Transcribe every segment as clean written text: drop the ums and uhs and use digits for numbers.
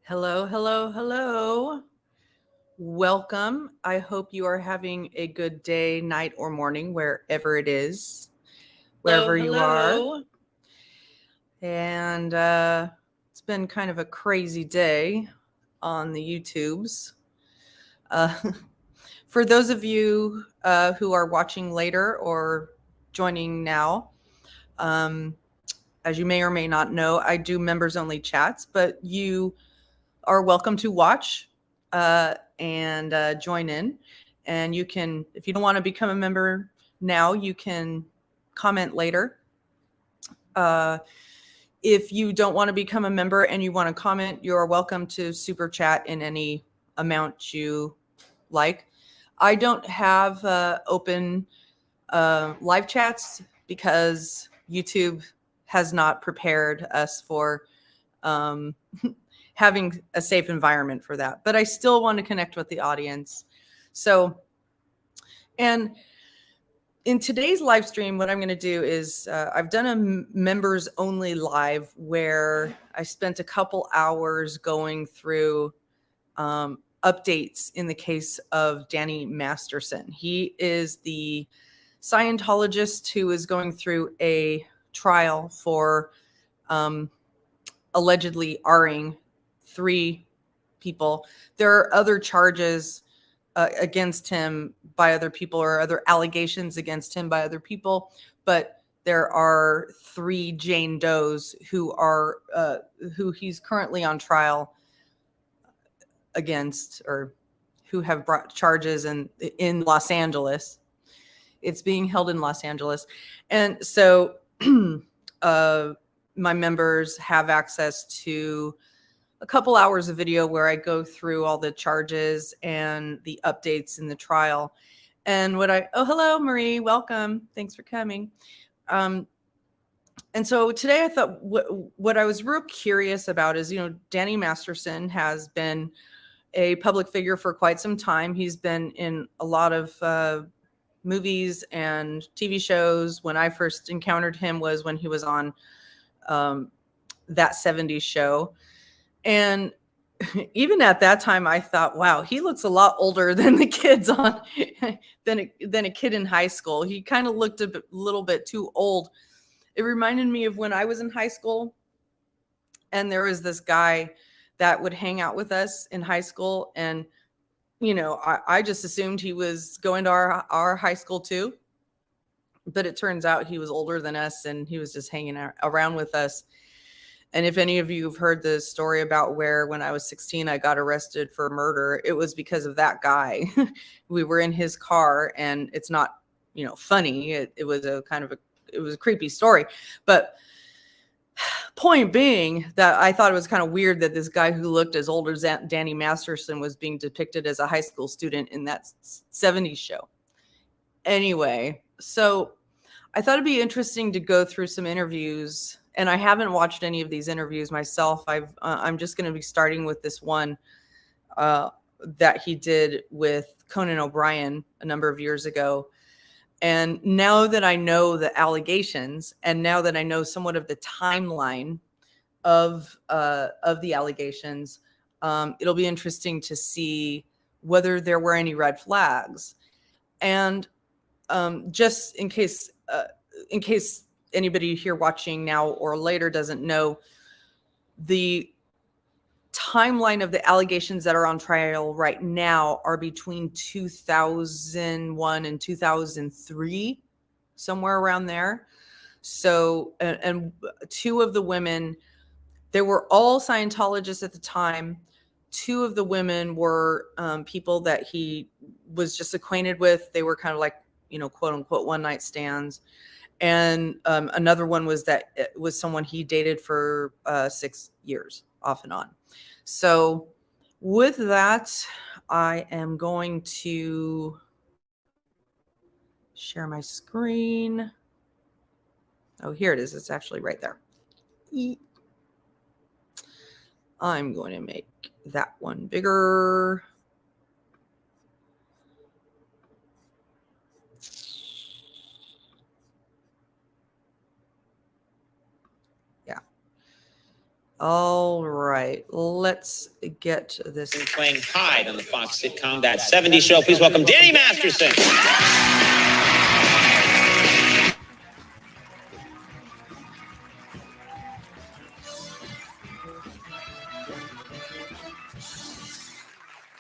Hello, hello, hello. Welcome. I hope you are having a good day, night, or morning, wherever it is, wherever you are. And it's been kind of a crazy day on the YouTubes. Uh, for those of you who are watching later or joining now, as you may or may not know, I do members only chats, but you are welcome to watch and join in. And you can, if you don't want to become a member now, you can comment later. If you don't want to become a member and you want to comment, you're welcome to super chat in any amount you like. I don't have open live chats because YouTube has not prepared us for having a safe environment for that. But I still want to connect with the audience. So, and in today's live stream, what I'm going to do is I've done a members only live where I spent a couple hours going through updates in the case of Danny Masterson. He is the Scientologist who is going through a trial for allegedly R-ing 3 people. There are other charges against him by other people, or other allegations against him by other people, but there are 3 Jane Does who are who he's currently on trial against, or who have brought charges in Los Angeles. It's being held in Los Angeles, and so my members have access to a couple hours of video where I go through all the charges and the updates in the trial. And hello, Marie, welcome. Thanks for coming. And so today I thought what I was real curious about is, Danny Masterson has been a public figure for quite some time. He's been in a lot of movies and TV shows. When I first encountered him was when he was on That 70s Show. And even at that time, I thought, wow, he looks a lot older than the kids on than a kid in high school. He kind of looked a little bit too old. It reminded me of when I was in high school, and there was this guy that would hang out with us in high school, and I just assumed he was going to our high school too. But it turns out he was older than us, and he was just hanging around with us. And if any of you have heard the story about where when I was 16, I got arrested for murder, it was because of that guy. We were in his car, and it's not, funny. It was a creepy story. But point being that I thought it was kind of weird that this guy who looked as old as Danny Masterson was being depicted as a high school student in that 70s show. Anyway, so I thought it'd be interesting to go through some interviews, and I haven't watched any of these interviews myself. I'm just going to be starting with this one that he did with Conan O'Brien a number of years ago. And now that I know the allegations, and now that I know somewhat of the timeline of the allegations, it'll be interesting to see whether there were any red flags. And just in case anybody here watching now or later doesn't know, the timeline of the allegations that are on trial right now are between 2001 and 2003, somewhere around there. So, and 2 of the women, they were all Scientologists at the time. 2 of the women were people that he was just acquainted with. They were kind of like, quote unquote, one night stands. And another one was someone he dated for 6 years off and on. So with that, I am going to share my screen. Oh, here it is. It's actually right there. I'm going to make that one bigger. All right, let's get this. Playing Hyde on the Fox sitcom That 70s Show. Please welcome Danny Masterson.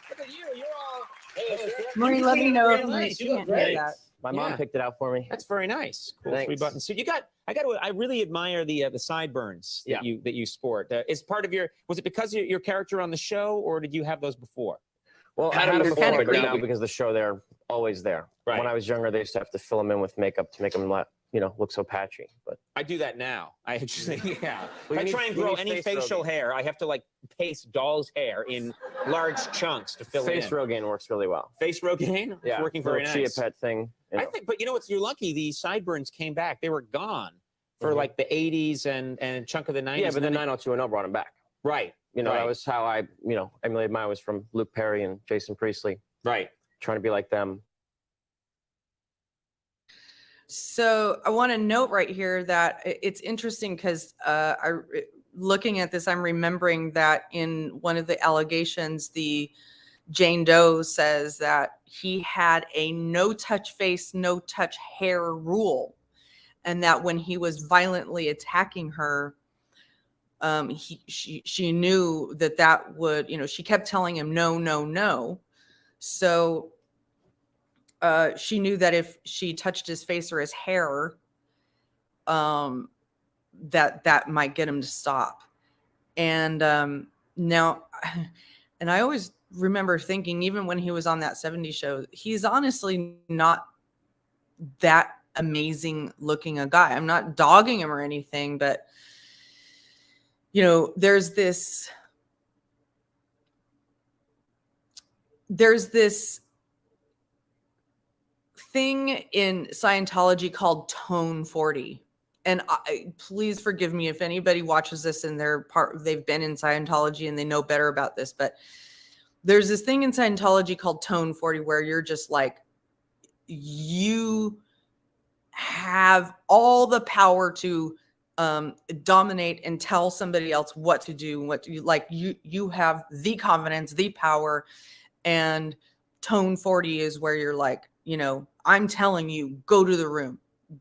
Look at you. You're all. Marie, let me know if nice. you You can't look hear great. that. My mom picked it out for me. That's very nice. Cool. Thanks. 3-button suit. I really admire the sideburns that you sport. Is part of was it because of your character on the show, or did you have those before? Well, I had them before, kinda but now creepy. because the show, they're always there. Right. When I was younger, they used to have to fill them in with makeup to make them look so patchy. But I do that now. I actually, yeah. Well, if I try and grow any face facial Rogaine. hair, I have to like paste doll's hair in large chunks to fill face it in. Rogaine works really well. Face Rogaine? Yeah, It's working very little nice. chia pet thing. I think, but you know what? You're lucky. The sideburns came back. They were gone for like the 80s and a chunk of the 90s. Yeah, but then 90210 brought them back. Right. That was how I emulated mine. Was from Luke Perry and Jason Priestley. Right. Trying to be like them. So I want to note right here that it's interesting because looking at this, I'm remembering that in one of the allegations, the Jane Doe says that he had a no-touch face, no-touch hair rule, and that when he was violently attacking her, she knew that would, she kept telling him no, no, no. So she knew that if she touched his face or his hair, that might get him to stop. And now, and I always remember thinking, even when he was on that 70s show, he's honestly not that amazing looking a guy. I'm not dogging him or anything, but there's this thing in Scientology called Tone 40. And please forgive me if anybody watches this and they've been in Scientology and they know better about this, but there's this thing in Scientology called Tone 40 where you're just like, you have all the power to dominate and tell somebody else what to do, you have the confidence, the power. And Tone 40 is where you're like, I'm telling you, go to the room,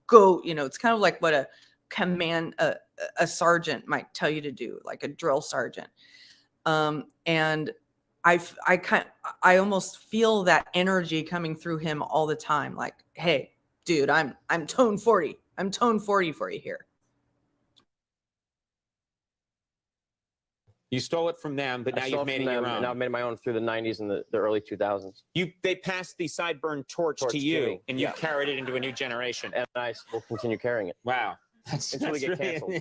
go, it's kind of like what a command, a sergeant might tell you to do, like a drill sergeant. And I almost feel that energy coming through him all the time. Like, hey, dude, I'm Tone 40. I'm Tone 40 for you here. You stole it from them, but now you've made it your own. Now I've made my own through the 90s and the early 2000s. They passed the sideburn torch to you, and you've carried it into a new generation. And I will continue carrying it. Wow. That's really get canceled.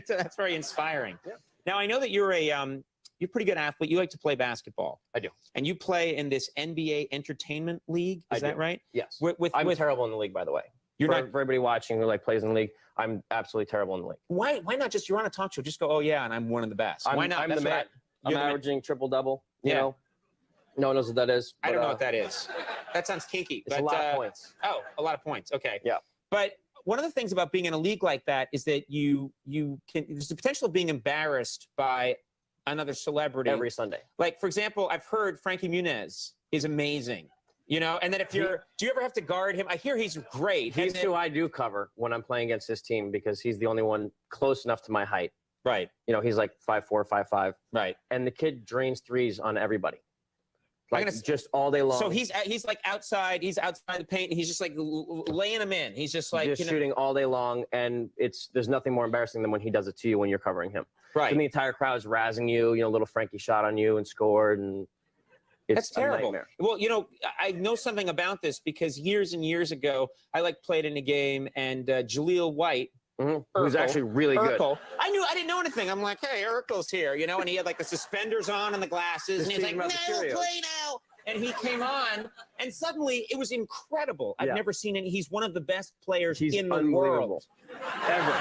So, that's very inspiring. Yeah. Now, I know that you're a pretty good athlete. You like to play basketball. I do. And you play in this NBA Entertainment League. Is that right? Yes. I'm terrible in the league, by the way. For everybody watching who plays in the league, I'm absolutely terrible in the league. Why not just, you're on a talk show, just go, oh yeah, and I'm one of the best. Why not? I'm the man. I'm averaging triple-double, you know. No one knows what that is. I don't know what that is. That sounds kinky. It's a lot of points. Oh, a lot of points. Okay. Yeah. But one of the things about being in a league like that is that there's the potential of being embarrassed by another celebrity. Every Sunday. Like, for example, I've heard Frankie Muniz is amazing. And then do you ever have to guard him? I hear he's great. He's who I do cover when I'm playing against his team because he's the only one close enough to my height. Right. He's like 5'4", 5'5". Right. And the kid drains threes on everybody. Just all day long. So he's like outside. He's outside the paint. And he's just like laying them in. He's just like shooting all day long. And there's nothing more embarrassing than when he does it to you when you're covering him. Right. And the entire crowd is razzing you. Little Frankie shot on you and scored and. That's terrible. Well, I know something about this because years and years ago, I played in a game and Jaleel White, who's actually really good. I didn't know anything. I'm like, hey, Urkel's here, and he had the suspenders on and the glasses, and he's like, no, play now. And he came on, and suddenly it was incredible. I've never seen any. He's one of the best players in the world ever.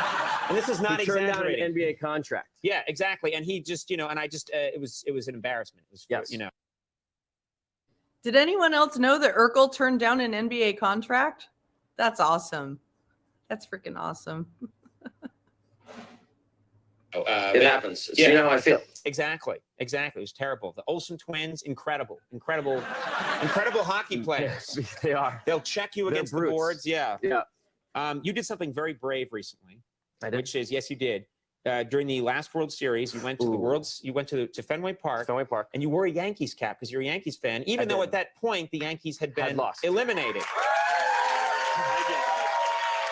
And this is not exaggerating. Turned down an NBA contract. Yeah, exactly. And he just, and I just, it was an embarrassment. It was, Did anyone else know that Urkel turned down an NBA contract? That's awesome. That's freaking awesome. It happens. Yeah. You know how I feel. Exactly. It was terrible. The Olsen twins, incredible hockey players. Yes, they are. They'll check you against the boards. Yeah. You did something very brave recently. I did. Which is, yes, you did. During the last World Series, you went to you went to Fenway Park. And you wore a Yankees cap because you're a Yankees fan, even though at that point the Yankees had been lost. eliminated.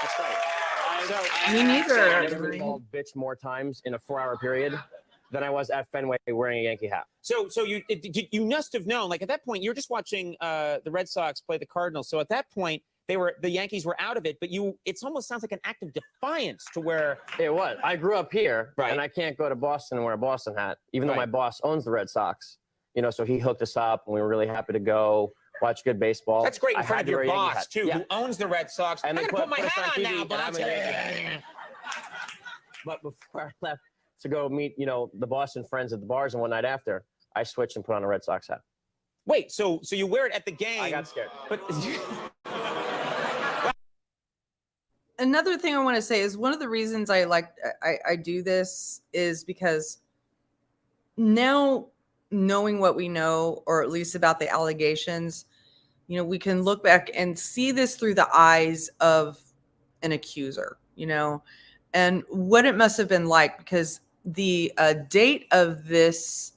That's right. Me neither. I never been called bitch more times in a 4-hour period than I was at Fenway wearing a Yankee hat. So you must have known, like at that point, you were just watching the Red Sox play the Cardinals. So at that point, the Yankees were out of it, but it almost sounds like an act of defiance to wear. It was. I grew up here, and I can't go to Boston and wear a Boston hat, even though my boss owns the Red Sox. You know, so he hooked us up, and we were really happy to go watch good baseball. That's great in front of your boss, too, who owns the Red Sox. And I'm they going to put my hat on now, boss. But before I left to go meet, you know, the Boston friends at the bars and one night after, I switched and put on a Red Sox hat. Wait, so you wear it at the game? I got scared. But another thing I want to say is one of the reasons I do this is because now knowing what we know, or at least about the allegations, you know, we can look back and see this through the eyes of an accuser, you know, and what it must have been like, because the date of this,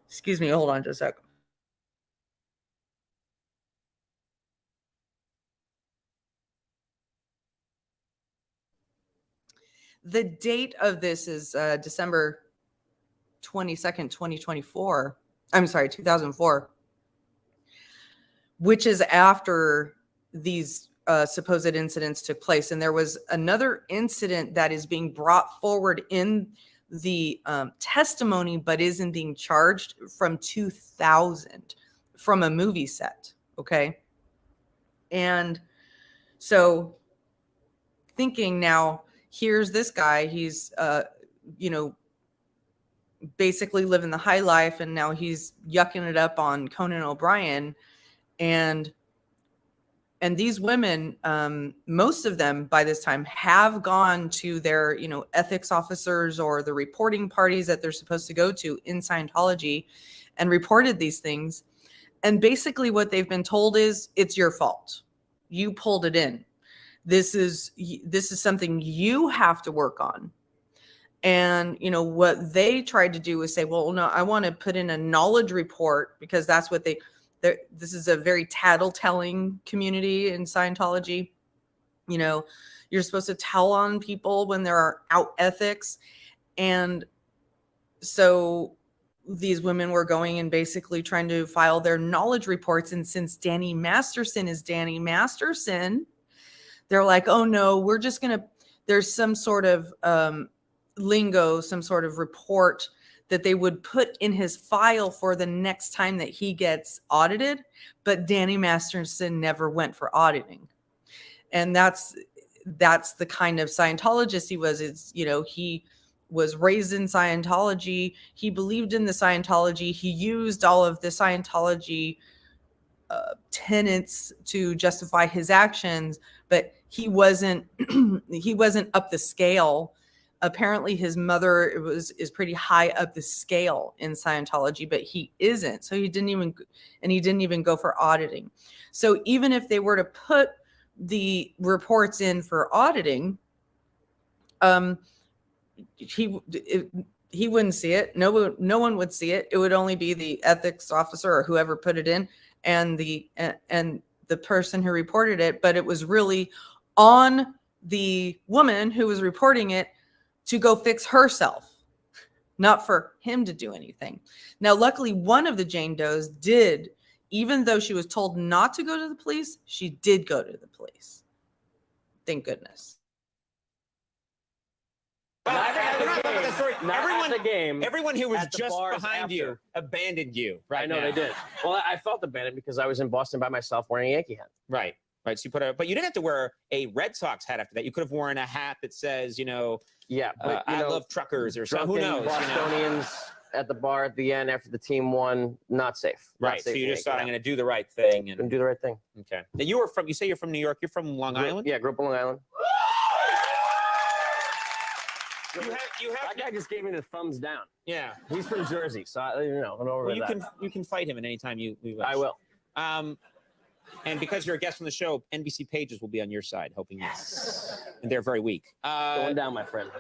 excuse me, hold on just a second. The date of this is December 22nd, 2024. I'm sorry, 2004, which is after these supposed incidents took place. And there was another incident that is being brought forward in the testimony, but isn't being charged, from 2000, from a movie set. Okay. And so thinking now, here's this guy, he's, you know, basically living the high life, and now he's yucking it up on Conan O'Brien. And these women, most of them by this time have gone to their, you know, ethics officers or the reporting parties that they're supposed to go to in Scientology and reported these things. And basically what they've been told is, it's your fault. You pulled it in. This is something you have to work on. And, you know, what they tried to do was say, well, no, I want to put in a knowledge report, because that's what this is a very tattletelling community in Scientology. You know, you're supposed to tell on people when there are out ethics. And so these women were going and basically trying to file their knowledge reports. And since Danny Masterson is Danny Masterson, they're like, oh no, we're just going to, there's some sort of lingo, some sort of report that they would put in his file for the next time that he gets audited. But Danny Masterson never went for auditing. And that's the kind of Scientologist he was. It's, you know, he was raised in Scientology. He believed in the Scientology. He used all of the Scientology tenets to justify his actions, but he wasn't up the scale. Apparently his mother is pretty high up the scale in Scientology, but he isn't. So he didn't even go for auditing. So even if they were to put the reports in for auditing, he wouldn't see it. No one would see it. It would only be the ethics officer or whoever put it in, and the person who reported it. But it was really on the woman who was reporting it to go fix herself, not for him to do anything. Now, luckily, one of the Jane Does did, even though she was told not to go to the police, she did go to the police. Thank goodness. Everyone who was just behind you abandoned you. Right. I know they did. Well, I felt abandoned because I was in Boston by myself wearing a Yankee hat. Right. Right. So but you didn't have to wear a Red Sox hat after that. You could have worn a hat that says, you know, but, I love truckers or something. Who knows? Bostonians at the bar at the end after the team won, not safe. Right. So you just thought, I'm going to do the right thing. And do the right thing. Okay. Now you say you're from New York. You're from Long Island? Yeah, grew up in Long Island. That guy just gave me the thumbs down. Yeah. He's from Jersey, so I'm over Well, you can fight him at any time you wish. I will. And because you're a guest on the show, NBC pages will be on your side, helping you. And they're very weak. Going down, my friend.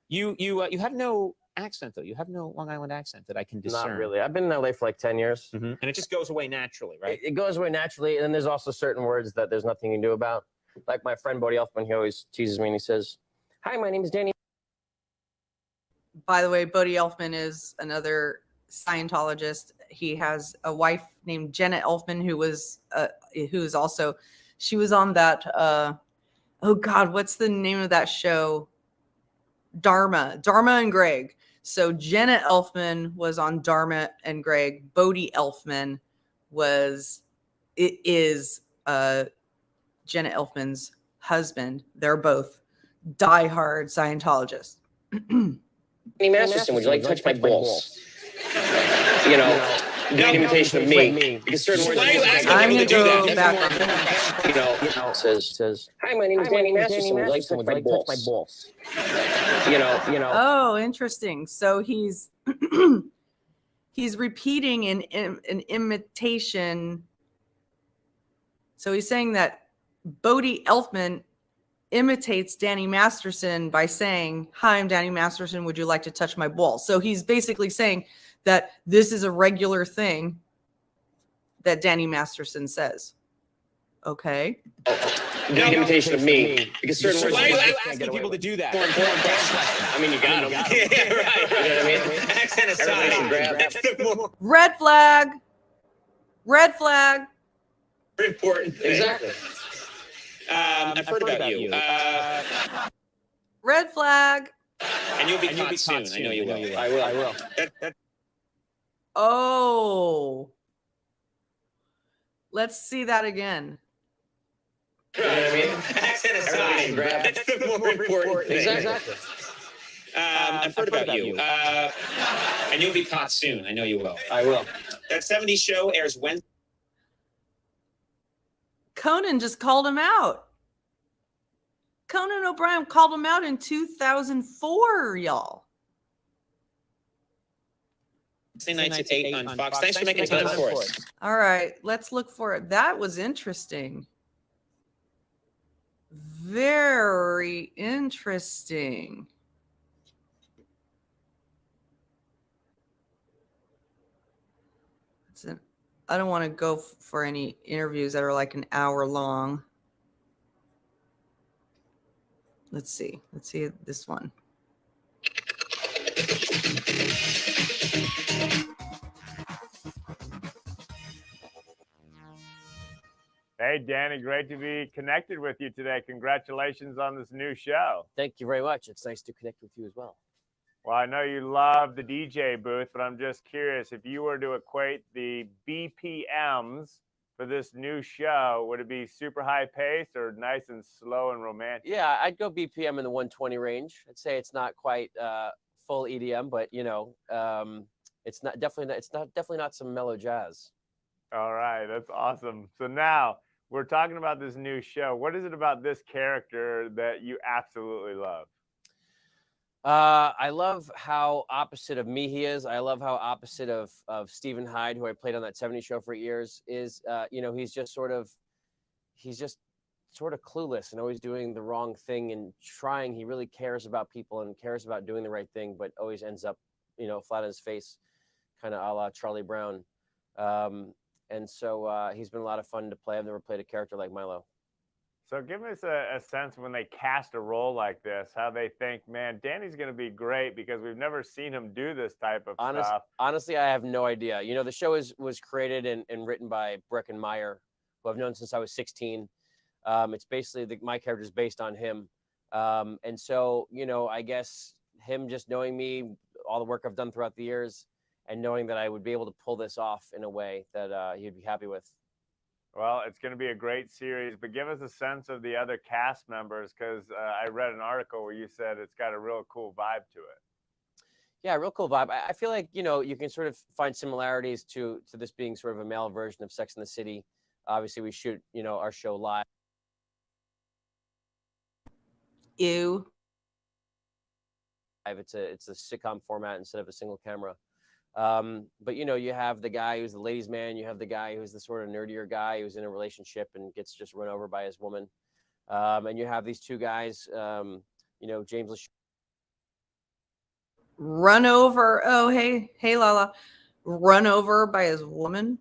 You have no accent, though. You have no Long Island accent that I can discern. Not really. I've been in LA for like 10 years. And it just goes away naturally, right? It goes away naturally, and then there's also certain words that there's nothing you can do about. Like my friend Bodie Elfman, he always teases me and he says, "Hi, my name is Danny." By the way, Bodie Elfman is another Scientologist. He has a wife named Jenna Elfman, who is also, she was on that, oh God, what's the name of that show? Dharma and Greg. So Jenna Elfman was on Dharma and Greg. Bodie Elfman is Jenna Elfman's husband. They're both diehard Scientologists. Masterson, would you like to touch my balls? Do an imitation of me. Because certain words. I'm going to go back on says, "Hi, my name is Danny Masterson. Would you like to touch my balls?" Oh, interesting. So he's he's repeating an imitation. So he's saying that Bodie Elfman imitates Danny Masterson by saying, "Hi, I'm Danny Masterson. Would you like to touch my balls?" So he's basically saying that this is a regular thing that Danny Masterson says. Okay. Do an imitation of me. Because certain words. Why are you asking people to do that? I mean, you got them. Yeah, right. You know what I mean? Accent aside. Red flag. Red flag. Important thing. Exactly. I've heard about you. Red flag. And you'll be caught soon. I know you will. I will. Oh. Let's see that again. You know what I mean? Accent aside. That's the more important thing. Exactly. I've heard about you. And you'll be caught soon. I know you will. I will. That 70s show airs Wednesday. Conan just called him out. Conan O'Brien called him out in 2004, y'all. Wednesday nights at 8 on Fox. Thanks for making time for us. All right, let's look for it. That was interesting. Very interesting. I don't want to go for any interviews that are like an hour long. Let's see this one. Hey, Danny, great to be connected with you today. Congratulations on this new show. Thank you very much. It's nice to connect with you as well. Well, I know you love the DJ booth, but I'm just curious, if you were to equate the BPMs for this new show, would it be super high paced or nice and slow and romantic? Yeah, I'd go BPM in the 120 range. I'd say it's not quite full EDM, but it's definitely not some mellow jazz. All right, that's awesome. So now we're talking about this new show. What is it about this character that you absolutely love? I love how opposite of me he is. I love how opposite of Stephen Hyde, who I played on that 70s show for years, is. He's just sort of clueless and always doing the wrong thing and trying. He really cares about people and cares about doing the right thing, but always ends up, flat on his face, kind of a la Charlie Brown. And so he's been a lot of fun to play. I've never played a character like Milo. So give us a sense when they cast a role like this, how they think, man, Danny's going to be great because we've never seen him do this type of stuff. Honestly, I have no idea. The show was created and written by Brecken Meyer, who I've known since I was 16. It's basically my character is based on him. And so, I guess him just knowing me, all the work I've done throughout the years, and knowing that I would be able to pull this off in a way that he'd be happy with. Well, it's going to be a great series, but give us a sense of the other cast members, because I read an article where you said it's got a real cool vibe to it. Yeah, real cool vibe. I feel like, you can sort of find similarities to this being sort of a male version of Sex and the City. Obviously, we shoot, our show live. Ew. It's a sitcom format instead of a single camera. But you know, you have the guy who's the ladies' man, you have the guy who's the sort of nerdier guy who's in a relationship and gets just run over by his woman, and you have these two guys, you know, James Run over. Oh, hey, Lala. Run over by his woman.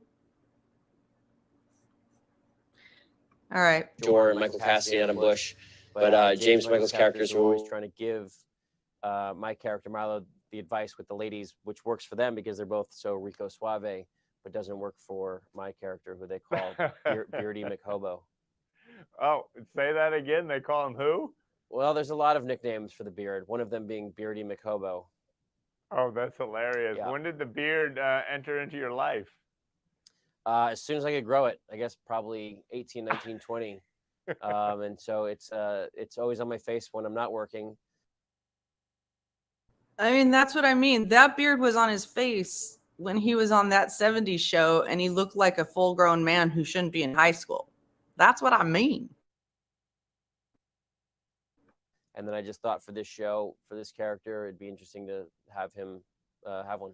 All right. Shore and Michael Cassidy and Adam Bush, but James Michael's characters are always trying to give my character Milo the advice with the ladies, which works for them because they're both so Rico Suave, but doesn't work for my character, who they call Beardy McHobo. Oh, say that again. They call him who? Well, there's a lot of nicknames for the beard, one of them being Beardy McHobo. Oh, that's hilarious. Yeah. When did the beard enter into your life? As soon as I could grow it, I guess probably 18, 19, 20. And so it's always on my face when I'm not working. I mean, that's what I mean. That beard was on his face when he was on that 70s show, and he looked like a full-grown man who shouldn't be in high school. That's what I mean. And then I just thought for this show, for this character, it'd be interesting to have him have one.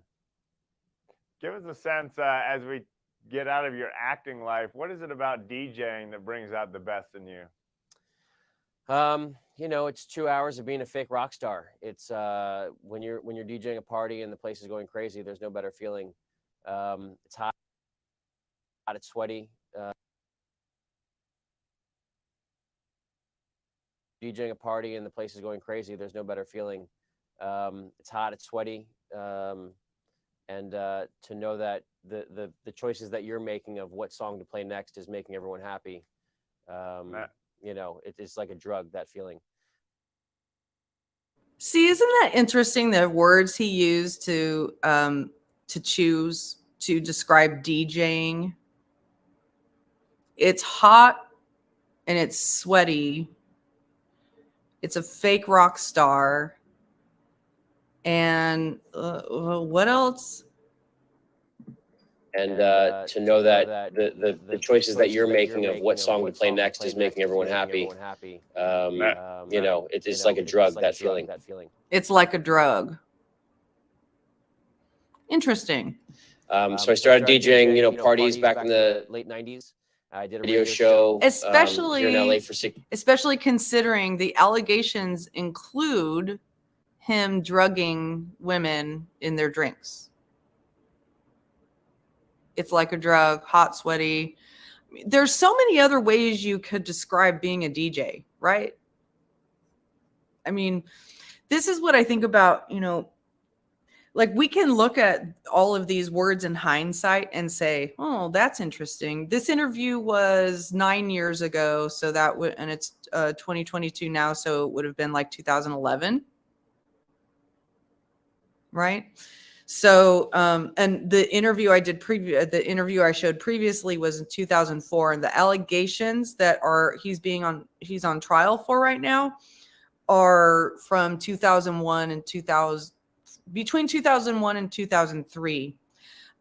Give us a sense as we get out of your acting life. What is it about DJing that brings out the best in you? You know, it's 2 hours of being a fake rock star. It's when you're DJing a party and the place is going crazy, there's no better feeling. It's hot, it's sweaty. DJing a party and the place is going crazy, there's no better feeling. It's hot, it's sweaty. And to know that the choices that you're making of what song to play next is making everyone happy. You know, it's like a drug, that feeling. See, isn't that interesting, the words he used to choose to describe DJing? It's hot and it's sweaty. It's a fake rock star. And what else? And to know that the choices that you're making of what song to play next is making everyone happy. You know, it's like a drug, that feeling. It's like a drug. Interesting. So I started DJing, you know, parties back in the late 90s. I did a radio show especially here in LA for 6. Especially considering the allegations include him drugging women in their drinks. It's like a drug, hot, sweaty. There's so many other ways you could describe being a DJ, right? I mean, this is what I think about, you know, like we can look at all of these words in hindsight and say, oh, that's interesting. This interview was 9 years ago. So that would, and it's 2022 now. So it would have been like 2011. Right. So, and the interview I did the interview I showed previously was in 2004, and the allegations that he's on trial for right now are from 2001 and 2000, between 2001 and 2003.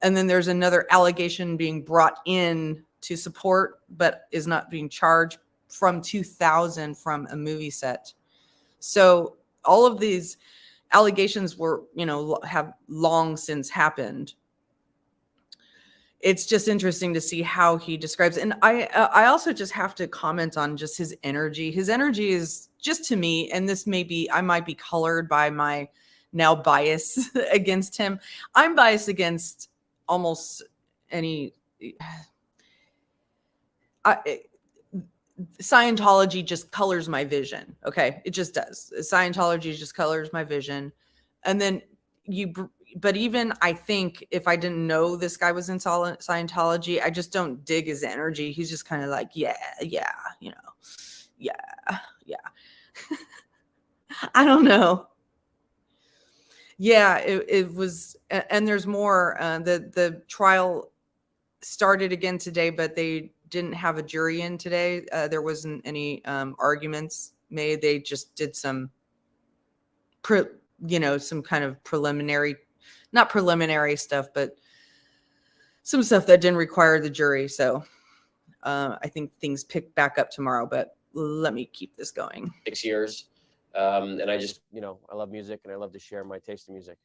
And then there's another allegation being brought in to support, but is not being charged, from 2000 from a movie set. So all of these allegations were, you know, have long since happened. It's just interesting to see how he describes it. And I also just have to comment on just his energy. His energy is just, to me, and this may be, I might be colored by my now bias against him. I'm biased against almost any Scientology just colors my vision. Okay. It just does. Scientology just colors my vision. And then but even I think if I didn't know this guy was in Scientology, I just don't dig his energy. He's just kind of like, yeah, you know, yeah. I don't know. Yeah, it was, and there's more. The trial started again today, but they didn't have a jury in today. There wasn't any arguments made. They just did some, some kind of preliminary, not preliminary stuff, but some stuff that didn't require the jury. So I think things pick back up tomorrow, but let me keep this going. 6 years. And I just, I love music and I love to share my taste in music.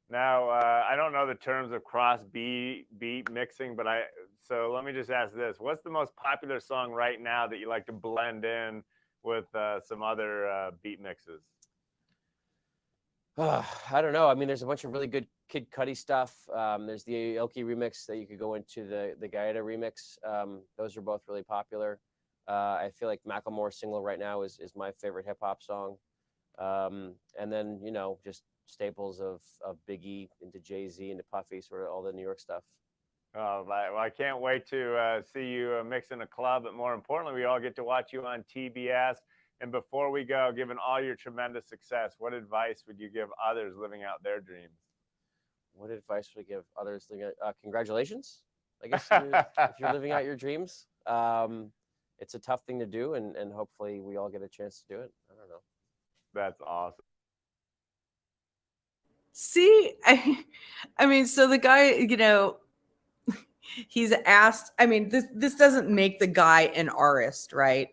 Now, I don't know the terms of cross beat mixing, but so let me just ask this. What's the most popular song right now that you like to blend in with some other beat mixes? I don't know. I mean, there's a bunch of really good Kid Cudi stuff. There's the Aoki remix that you could go into, the Gaeta remix. Those are both really popular. I feel like Macklemore's single right now is my favorite hip hop song. And then, just staples of Biggie into Jay-Z into Puffy, sort of all the New York stuff. Oh, well, I can't wait to see you mix in a club, but more importantly, we all get to watch you on TBS. And before we go, given all your tremendous success, what advice would you give others living out their dreams? What advice would I give others living out? Congratulations, I guess, if you're living out your dreams. It's a tough thing to do, and hopefully we all get a chance to do it. I don't know. That's awesome. See, I mean, so the guy, he's asked, I mean, this doesn't make the guy an artist, right?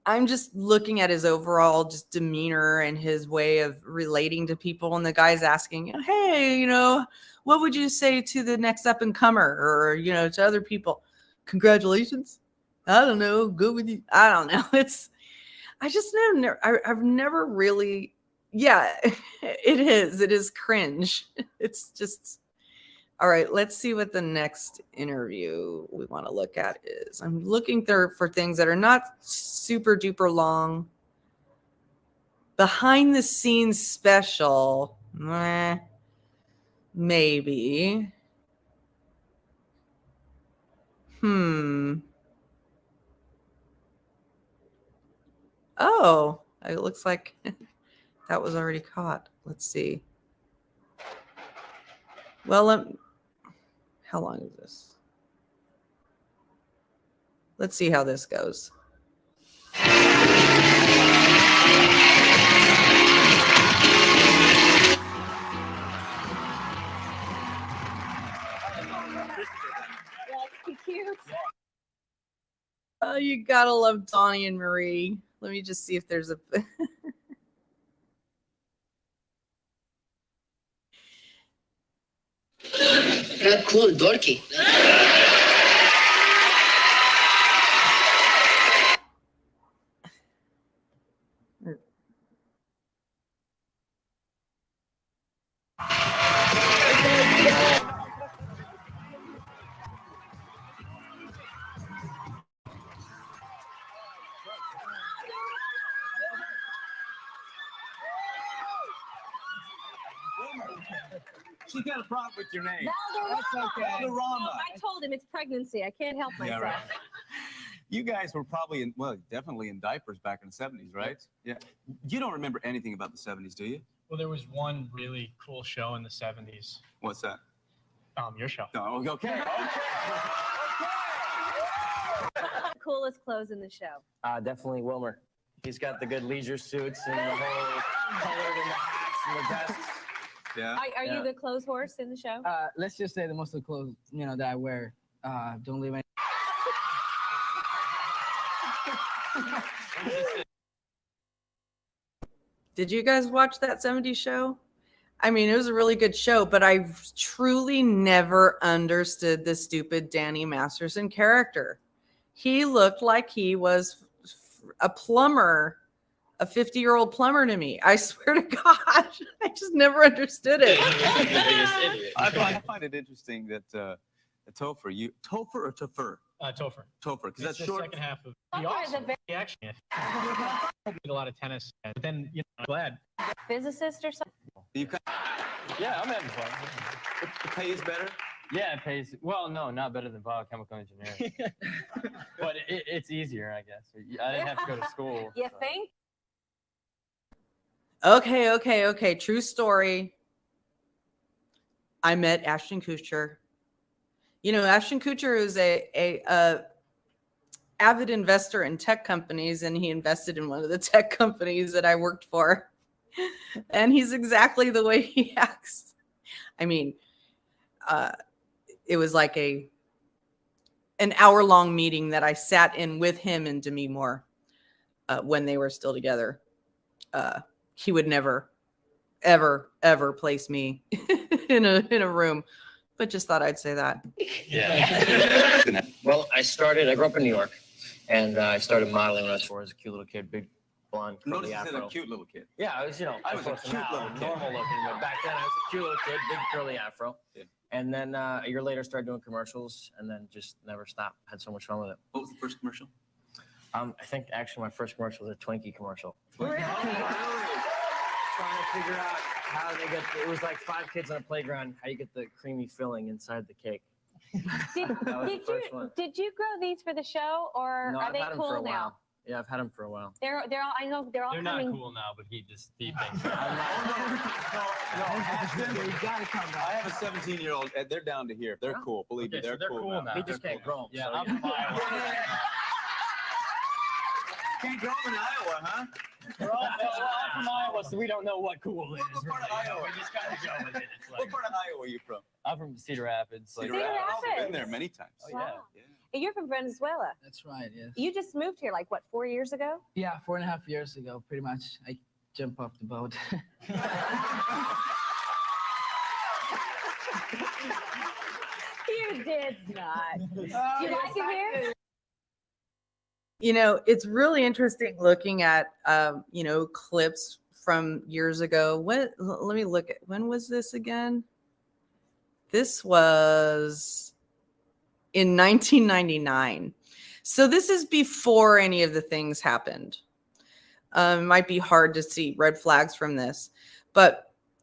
I'm just looking at his overall just demeanor and his way of relating to people. And the guy's asking, hey, what would you say to the next up and comer, or, to other people? Congratulations. I don't know. Good with you. I don't know. I've never really, yeah, it is cringe. It's just, all right, let's see what the next interview we want to look at is. I'm looking there for things that are not super duper long. Behind the scenes special, maybe. Oh, it looks like that was already caught. Let's see. Well, how long is this? Let's see how this goes. That's cute. Oh, you gotta love Donnie and Marie. Let me just see if there's a. Not cool, dorky. She's got a problem with your name. That's okay. Valderrama. I told him it's pregnancy. I can't help myself. Yeah, right. You guys were probably definitely in diapers back in the 70s, right? Yeah. You don't remember anything about the 70s, do you? Well, there was one really cool show in the 70s. What's that? Your show. Oh, okay. Coolest clothes in the show. Definitely Wilmer. He's got the good leisure suits and the whole colored and the hats and the vests. Yeah. Are you the clothes horse in the show? Let's just say that most of the clothes, that I wear, don't leave any. Did you guys watch that 70s show? I mean, it was a really good show, but I truly never understood the stupid Danny Masterson character. He looked like he was a plumber, a 50-year-old plumber to me. I swear to God, I just never understood it. I find it interesting that Topher, Topher or Topher? Topher. Topher, because that's the short. second half of the awesome. He actually did a lot of tennis, and then I'm glad. Physicist or something? Yeah, I'm having fun. The pay is better. Yeah, it pays. Well, no, not better than biochemical engineering. But it's easier, I guess. I didn't have to go to school. You think? Okay. True story. I met Ashton Kutcher. Ashton Kutcher is a avid investor in tech companies, and he invested in one of the tech companies that I worked for. And he's exactly the way he acts. I mean, it was like an hour-long meeting that I sat in with him and Demi Moore when they were still together. he would never, ever place me in a room. But just thought I'd say that. Yeah. Well, I grew up in New York, and I started modeling when I was 4 as a cute little kid, big blonde curly Notice you said afro. a cute little kid. Yeah, I was, I was a cute little kid. normal looking, but back then I was a cute little kid, big curly afro. Yeah. And then a year later, started doing commercials, and then just never stopped. Had so much fun with it. What was the first commercial? I think actually my first commercial was a Twinkie commercial. Really? Trying to figure out how they get. It was like 5 kids on a playground. How you get the creamy filling inside the cake. Did you grow these for the show, or No, are I've they had them for cool a while. now? Yeah, I've had them for a while. They're all. I know they're all They're coming. not cool now, but he thinks. No, you gotta come back. I have a 17-year-old. They're down to here. They're cool. Believe me, Okay, so they're cool now. He just can't grow them. Yeah, so I'm from Iowa. Can't grow them in Iowa, huh? We're all from Iowa, so we don't know what cool is. What part of really. Iowa? We just kind of go with it. It's What like, part of Iowa are you from? I'm from Cedar Rapids. Cedar I've Rapids. been there many times. Oh, yeah. Wow. And you're from Venezuela. That's right, yes. You just moved here, like what, 4 years ago? Yeah, 4.5 years ago, pretty much. I jumped off the boat. You did not. Do you like it here? You know, it's really interesting looking at, you know, clips from years ago. Let me look at, when was this again? This was in 1999. So this is before any of the things happened. It might be hard to see red flags from this,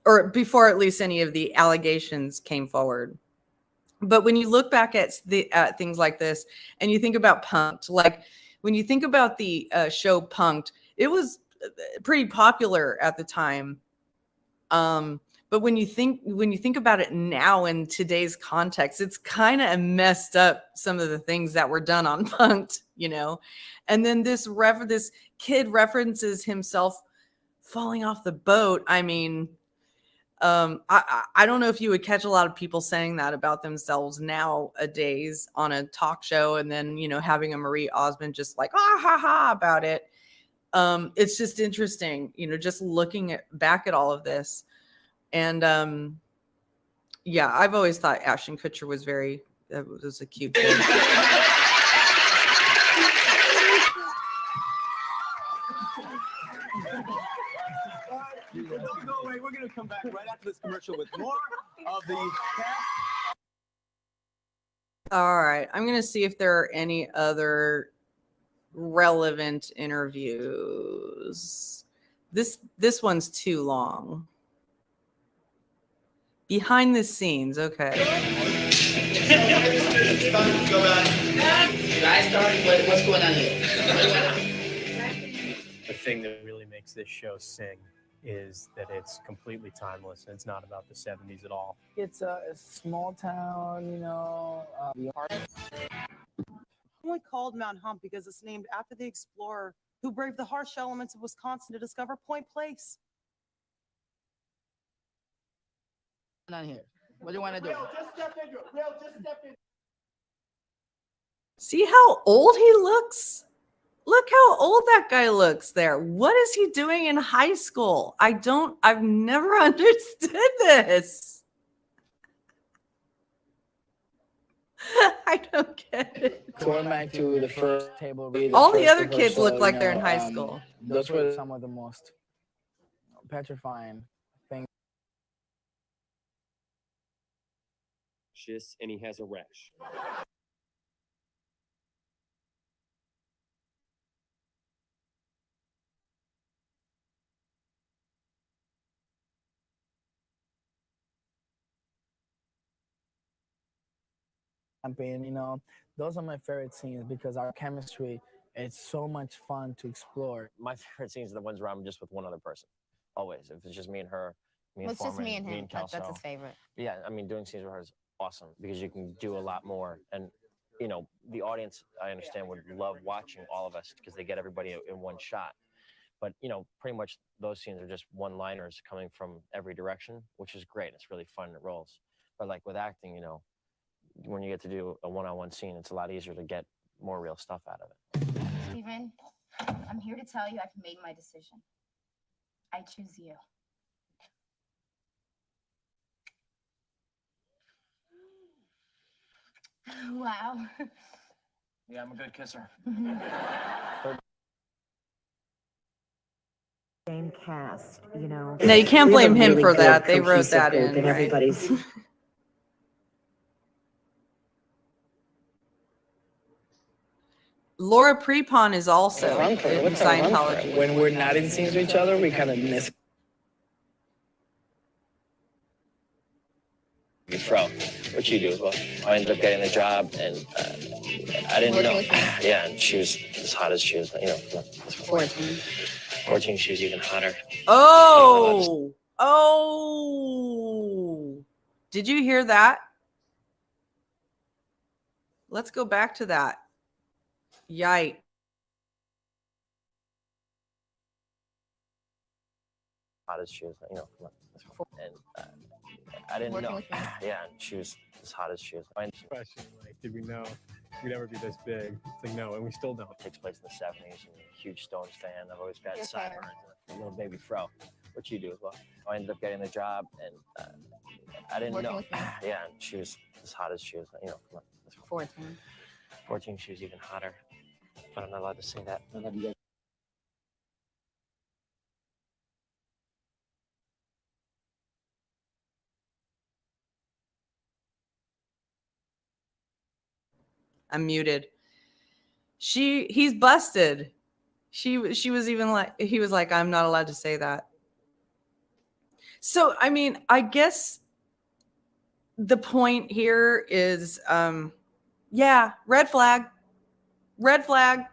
or before at least any of the allegations came forward. But when you look back at things like this and you think about Punk'd, like when you think about the show Punk'd, it was pretty popular at the time. But when you think about it now in today's context, it's kind of messed up, some of the things that were done on Punk'd, you know. And then this kid references himself falling off the boat. I mean, I don't know if you would catch a lot of people saying that about themselves nowadays on a talk show, and then, you know, having a Marie Osmond just like ha ha about it. It's just interesting, you know, just looking back at all of this. And yeah, I've always thought Ashton Kutcher was a cute kid. Don't go away. We're going to come back right after this commercial with more of the cast. All right, I'm going to see if there are any other relevant interviews. This one's too long. Behind the scenes, okay. It's fun to go back. Guys, what's going on here? the thing that really makes this show sing is that it's completely timeless and it's not about the 70s at all. It's a small town, you know. Only called Mount Hump because it's named after the explorer who braved the harsh elements of Wisconsin to discover Point Place. Not here. What do you want to do? Just step into it. Will, just step in. See how old he looks? Look how old that guy looks there. What is he doing in high school? I've never understood this. I don't get it. Going back to the first table. All the other kids look like they're in high school. Those were some of the most petrifying things. And he has a rash. Campaign, you know, those are my favorite scenes because our chemistry, it's so much fun to explore. My favorite scenes are the ones where I'm just with one other person, always. If it's just me and her, me and It's just Foreman, me and him. Kelso. That's his favorite. Yeah, I mean, doing scenes with her is awesome because you can do a lot more. And, you know, the audience, I understand, would love watching all of us because they get everybody in one shot. But, you know, pretty much those scenes are just one-liners coming from every direction, which is great. It's really fun. It rolls. But like with acting, you know, when you get to do a one-on-one scene, it's a lot easier to get more real stuff out of it. Steven, I'm here to tell you I've made my decision. I choose you. Wow. Yeah, I'm a good kisser. Same cast, you know. No, you can't We have a blame him really for good, that. They wrote cohesive that group, in, and right? everybody's Laura Prepon is also Run in for it. What's our run for it? Scientology. When we're not in scenes with each other, we kind of miss. Fro, what you do as well. I ended up getting the job, and I didn't know. Yeah, and she was as hot as she was, 14. 14, she was even hotter. Oh, oh. Did you hear that? Let's go back to that. Yikes. Hot as she was, and I didn't know. Yeah, and she was as hot as she was. Question, like, did we know we'd ever be this big? It's like, no, and we still don't. It takes place in the 70s. I'm a huge Stones fan. I've always got sideburns and a little baby fro. What you do as well. I ended up getting the job, and I didn't know. Yeah, and she was as hot as she was, 14. 14, she was even hotter. But I'm not allowed to say that. I'm muted. He's busted. She was even like, he was like, I'm not allowed to say that. So, I mean, I guess the point here is, yeah, red flag, red flag,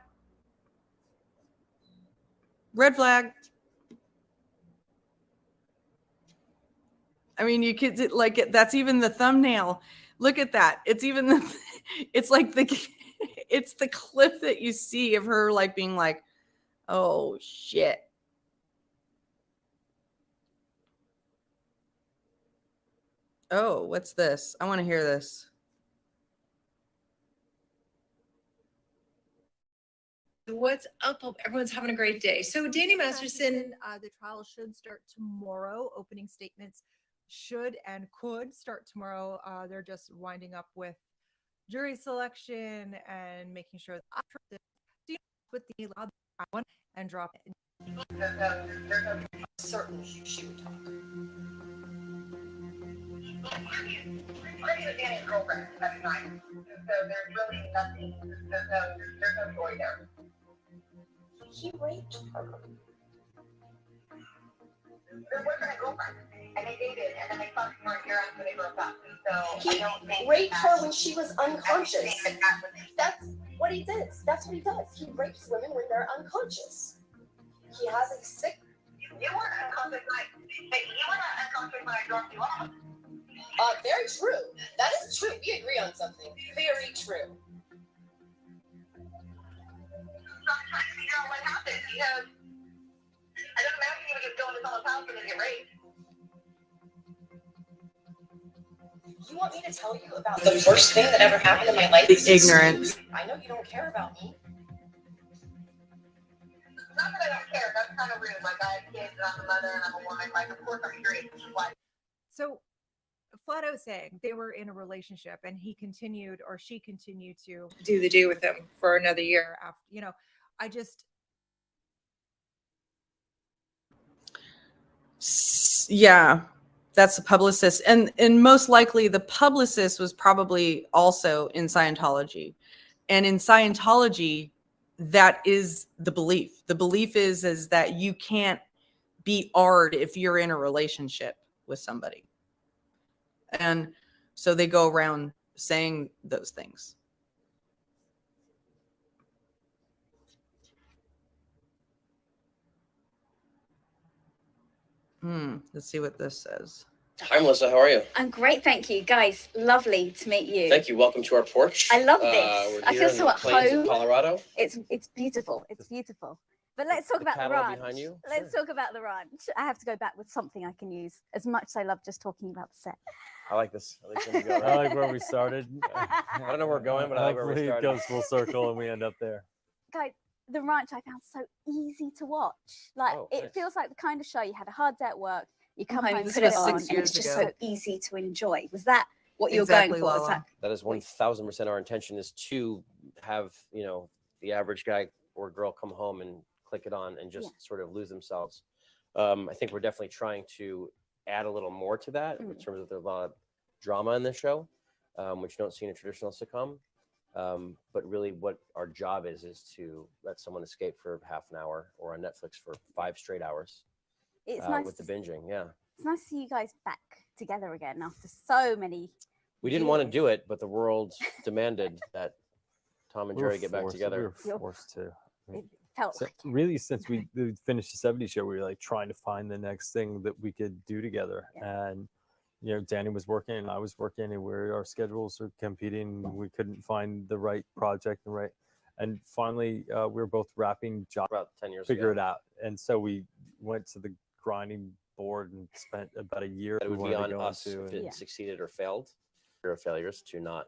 red flag. I mean, you could like that's even the thumbnail. Look at that. It's even the, it's like it's the clip that you see of her like being like, oh shit. Oh, what's this? I want to hear this. What's up? Hope everyone's having a great day. So Danny Masterson, the trial should start tomorrow. Opening statements should and could start tomorrow. They're just winding up with jury selection and making sure that with the loud one and drop it. Certain she would talk. Danny's girlfriend at the time. So there's really nothing, there's no story there. He raped her. There wasn't a girlfriend, and they dated, and then they fucked for a year after they broke up. So He raped her when she was unconscious. That's what he does. That's what he does. He rapes women when they're unconscious. He has a sick. You weren't unconscious when I dropped you off. Very true. That is true. We agree on something. Very true. Sometimes you know what happens. I don't imagine you would just go into someone's house and then get raped. You want me to tell you about the worst thing that ever happened in my life? The ignorance. I know you don't care about me. Not that I don't care. That's kind of rude. Like, I have kids, and I'm a mother, and I'm a woman. Like, of course I'm curious. Why? So flat out saying they were in a relationship and he continued or she continued to Do the do with him for another year. after, I just Yeah, that's the publicist, and most likely the publicist was probably also in Scientology, and in Scientology, that is the belief. The belief is that you can't be AR'd if you're in a relationship with somebody, and so they go around saying those things. Let's see what this says. Hi, Melissa. How are you? I'm great, thank you. Guys, lovely to meet you. Thank you. Welcome to our porch. I love this. We're I here feel in so the at plains home. of Colorado. It's beautiful. It's beautiful. But let's talk about the cattle ranch. behind you? Let's talk about the ranch. I have to go back with something I can use. As much as I love just talking about the set. I like this. I like where we go. I like where we started. I don't know where we're going, but I like where we Hopefully started. it goes full circle and we end up there. Guys, The Ranch I found so easy to watch. Like it feels like the kind of show you had a hard day at work, you come home, This put it was on, 6 and years it's just ago. so easy to enjoy. Was that what you're Exactly, going for? Is Lala. That is 1000% our intention, is to have, the average guy or girl come home and click it on and just sort of lose themselves. I think we're definitely trying to add a little more to that in terms of there's a lot of drama in the show, which you don't see in a traditional sitcom. But really what our job is to let someone escape for half an hour, or on Netflix for 5 straight hours. It's nice with the binging. Yeah. It's nice to see you guys back together again after so many We didn't want to do it, but the world demanded that Tom and Jerry get back together. We were forced to. It felt like it. Really, since we finished the 70s show, we were like trying to find the next thing that we could do together. And, Danny was working and I was working, and our schedules were competing. We couldn't find the right project and finally we were both wrapping jobs about 10 years figure ago. it out. And so we went to the grinding board and spent about a year. It would be on us if it succeeded or failed. There are failures to not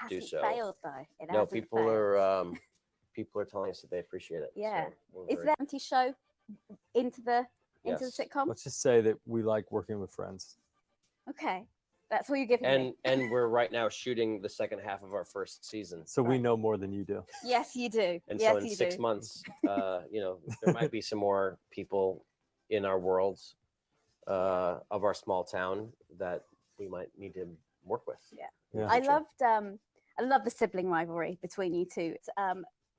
do so. Failed though. It No, hasn't people failed. are telling us that they appreciate it. Yeah. So we're Is very- there an anti-show into the sitcom? Let's just say that we like working with friends. Okay. That's what you're giving me. and we're right now shooting the second half of our first season. So we know more than you do. Yes, you do. And yes, so in you 6 do. months, there might be some more people in our world of our small town that we might need to work with. Yeah. I love the sibling rivalry between you two. It's,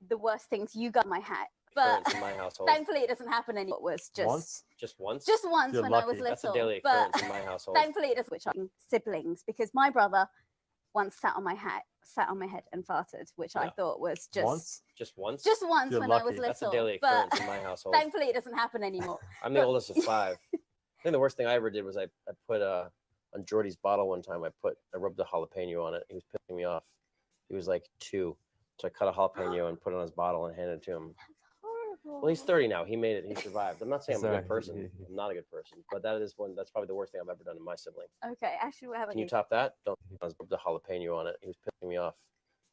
the worst things you got in my hat. But Occurrence in my household. thankfully it doesn't happen anymore. It was just Once? Just once? Just once You're when I lucky. was little. That's a daily but occurrence in my household. thankfully it doesn't switch up siblings, because my brother once sat on my head and farted, which I thought was just once? Just once? Just once You're when I was lucky. little. That's a daily but occurrence in my household. thankfully it doesn't happen anymore. I'm the oldest of 5. I think the worst thing I ever did was I put on Jordy's bottle one time. I rubbed a jalapeno on it. He was pissing me off. He was like 2, so I cut a jalapeno and put it on his bottle and handed it to him. Well, he's 30 now. He made it. He survived. I'm not saying I'm a good person. I'm not a good person, but that's probably the worst thing I've ever done to my sibling. Okay, actually, what happened? Can you top that? Don't. I rubbed a jalapeno on it. He was pissing me off.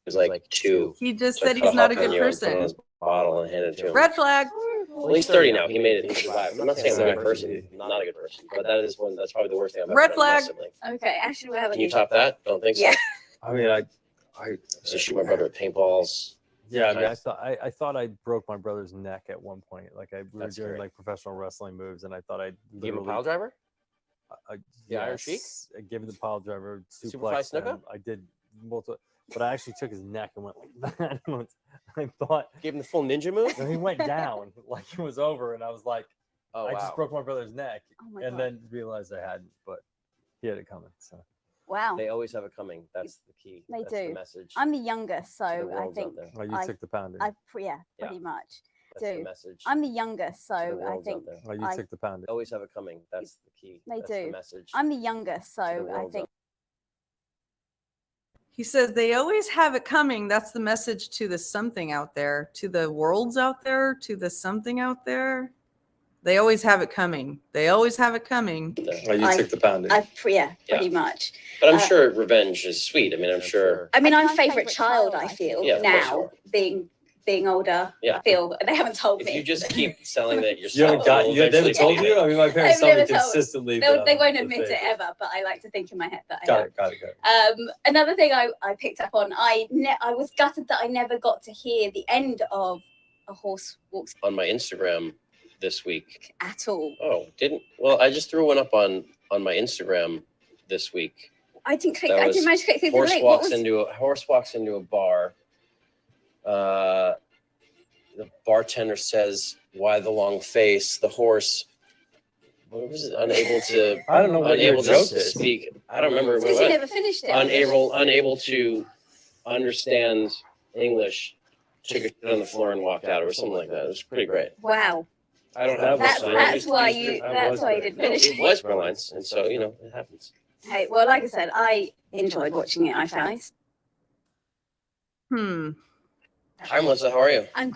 He was like 2. He just So I said cut he's not a good jalapeno and put it on person. his bottle and handed it to him. Red flag. Well, he's 30 now. He made it. He survived. I'm not saying I'm a good person. I'm not a good person, but that's probably the worst thing I've ever Red done flag. to my sibling. Okay, actually, what happened? Can you top that? Don't think so. Yeah. I mean, I used to shoot my brother with paintballs. Yeah, I mean, I thought I broke my brother's neck at one point. Like we were That's doing scary. like professional wrestling moves, and I thought I Give him a pile driver? The Iron Sheik? I gave him the pile driver, Superfly suplex snooker? him. I did multiple, but I actually took his neck and went like that. I thought Gave him the full ninja move. and he went down like it was over, and I was like, Oh, I wow. just broke my brother's neck, Oh my and God. then realized I hadn't, but he had it coming. So Wow. They always have it coming. That's the key. They That's do. The message. I'm the youngest, so to the I worlds out think there. oh, you took the pounding. yeah, pretty much. That's the do. message. I'm the youngest, so to the I worlds out think there. oh, you took the pounding. They always have it coming. That's the key. they That's do. The message. I'm the youngest, so to the I worlds think out He says they always have it coming. That's the message to the something out there, to the worlds out there, to the something out there. They always have it coming. They always have it coming. Oh, you took the pounding. yeah, pretty much. But I'm sure revenge is sweet. I mean, I'm sure. I mean, I'm favorite child. I feel Yeah, of course you now, are. being older. Yeah. I feel they haven't told If me. you just keep selling that You yourself, haven't got. you'll You never eventually told believe you. it. I mean, my parents They've tell me never told- consistently. They that won't I'm the admit it favorite. ever, but I like to think in my head that I Got am. it. Got it. Another thing I picked up on, I was gutted that I never got to hear the end of A Horse Walks On my Instagram this week. at all. Oh, didn't? Well, I just threw one up on my Instagram this week. I didn't click. That I was didn't manage to click through the horse link. walks into a bar. The bartender says, "Why the long face?" The horse, what was it? Unable to. I don't know what your unable joke to is. speak. I don't remember. Because what- you never finished it. unable to understand English. Took a shit on the floor and walked out, or something like that. It was pretty great. Wow. I don't have That's much. that's why you didn't finish It was Berlines, and so it happens. Hey, well, like I said, I enjoyed watching it. I found it. Hi, Melissa. How are you? I'm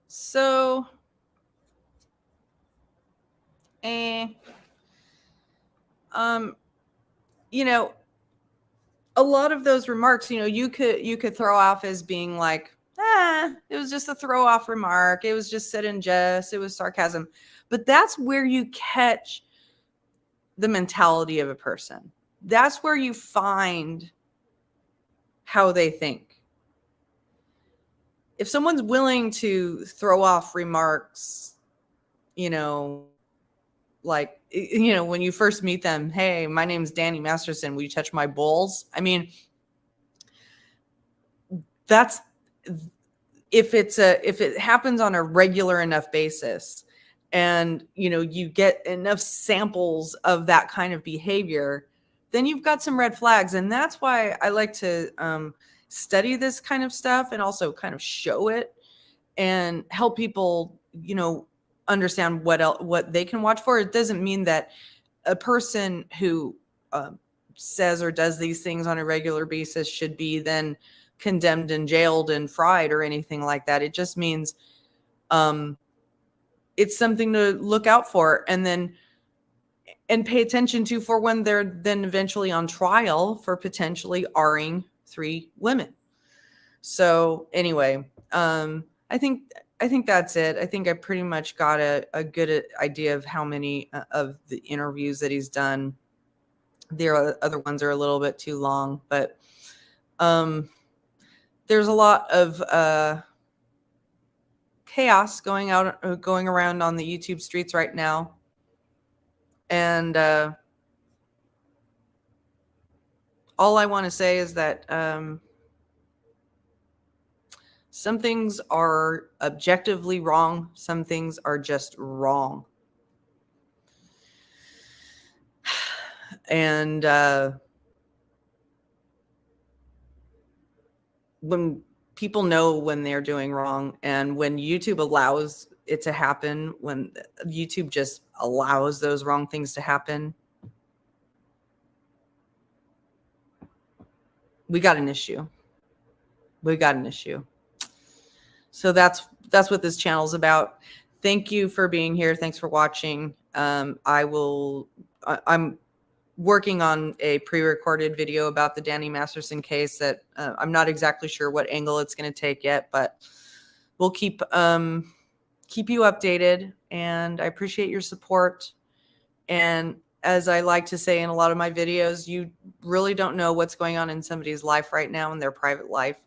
So, a lot of those remarks, you could throw off as being like it was just a throw off remark. It was just said in jest. It was sarcasm. But that's where you catch the mentality of a person. That's where you find how they think. If someone's willing to throw off remarks, you know, like, you know, when you first meet them, hey, my name's Danny Masterson. Will you touch my balls? I mean, that's if it happens on a regular enough basis, and you know you get enough samples of that kind of behavior, then you've got some red flags. And that's why I like to study this kind of stuff and also kind of show it and help people, you know, understand what they can watch for. It doesn't mean that a person who says or does these things on a regular basis should be then condemned and jailed and fried or anything like that. It just means it's something to look out for and pay attention to for when they're then eventually on trial for potentially R-ing 3 women. So anyway, I think that's it. I think I pretty much got a good idea of how many of the interviews that he's done. The other ones are a little bit too long, but there's a lot of chaos going around on the YouTube streets right now. And all I want to say is that some things are objectively wrong. Some things are just wrong. And when people know when they're doing wrong, and when YouTube allows it to happen, when YouTube just allows those wrong things to happen, we got an issue. We got an issue. So that's what this channel is about. Thank you for being here. Thanks for watching. I'm working on a pre-recorded video about the Danny Masterson case that I'm not exactly sure what angle it's going to take yet, but we'll keep you updated. And I appreciate your support. And as I like to say in a lot of my videos, you really don't know what's going on in somebody's life right now, in their private life.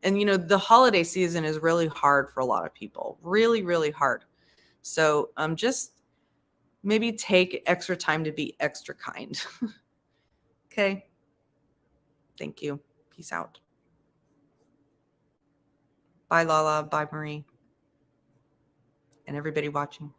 And, you know, the holiday season is really hard for a lot of people. Really, really hard. So just maybe take extra time to be extra kind. Okay. Thank you. Peace out. Bye, Lala. Bye, Marie. And everybody watching.